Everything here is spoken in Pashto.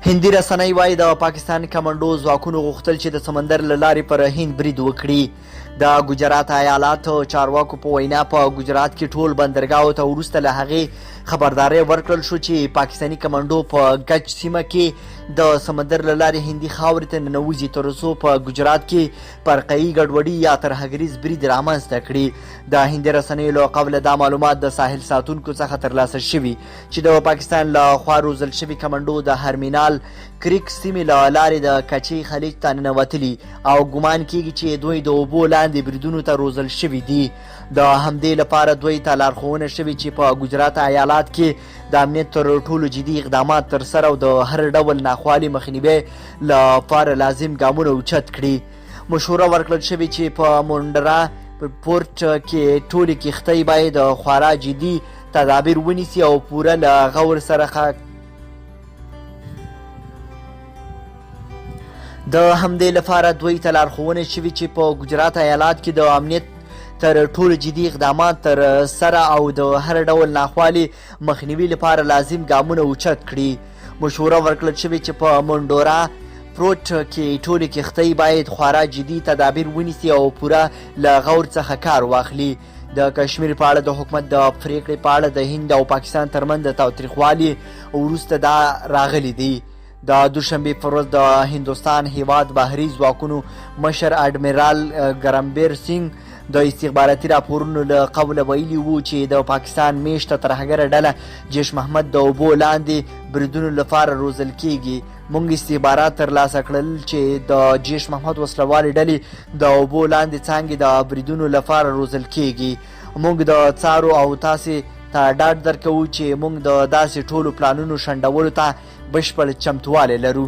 هندي رسنۍ وایي د پاکستان کمانډو ځواکونو غوښتل چې د سمندر له لارې پر هند برید وکړي. د ګجرات ایالات چارواکو په وینا په ګجرات کې ټول بندرګاهو ته وروسته له هغې خبرداری ورکړل شو چې پاکستاني کمانډو په ګچ سیمه کې د سمندر له لارې هندي خاورې ته ننوځي تر څو په ګجرات کې فرقه‌يي ګډوډي یا ترهګریز برید رامنځته کړي. د هندي رسنیو له قبله دا معلومات د ساحل ساتونکو څخه ترلاسه شوي چې د پاکستان له خوا روزل شوي کمانډو د هرمینال کریک سیمې له لارې د کچې خلیج ته ننوتلي او ګمان کیږي چې دوی د اوبو لاندې بریدونو ته روزل شوي دي. د همدې لپاره دوی ته لارښوونه شوې چې په ګجرات ایالات کې د امنیت تر ټولو جدي اقدامات ترسره او د هر ډول ناخوالې مخنیوي لپاره لازم ګامونه اوچت کړي. مشوره ورکړل شوې چې په مونډرا پورټ کې ټولې کښتۍ باید خورا جدي تدابیر ونیسي او پوره له غور سره د همدې لپاره دوی ته لارښوونه شوې چې په ګجرات ایالات کې د امنیت تر ټولو جدي اقدامات تر سره او د هر ډول ناخوالې مخنیوي لپاره لازم ګامونه اوچت کړي. مشوره ورکړل شوې چې په مونډورا پروټ کې ټولې کښتۍ باید خورا جدي تدابیر ونیسي او پوره له غور څخه کار واخلي. د کشمیر په اړه د حکومت د پریکړې په اړه د هند او پاکستان ترمنځ د تاوتریخوالي وروسته دا راغلی دی. د دوشنبې پر ورځ د هندوستان هیواد بحري ځواکونو مشر اډمیرال ګرمبیر سینګ د استخباراتي راپورونو له قبله ویلي وو چې د پاکستان میشته ترهګره ډله جیش محمد د اوبو لاندې بریدونو لپاره روزل کیږي. موږ استخبارات ترلاسه کړل چې د جیش محمد وسلوالې ډلې د اوبو لاندې څانګې د بریدونو لپاره روزل کیږي. موږ د څارو او تاسې ته ډاډ درکوو چې موږ د داسې ټولو پلانونو شنډولو ته بشپړ چمتوالی لرو.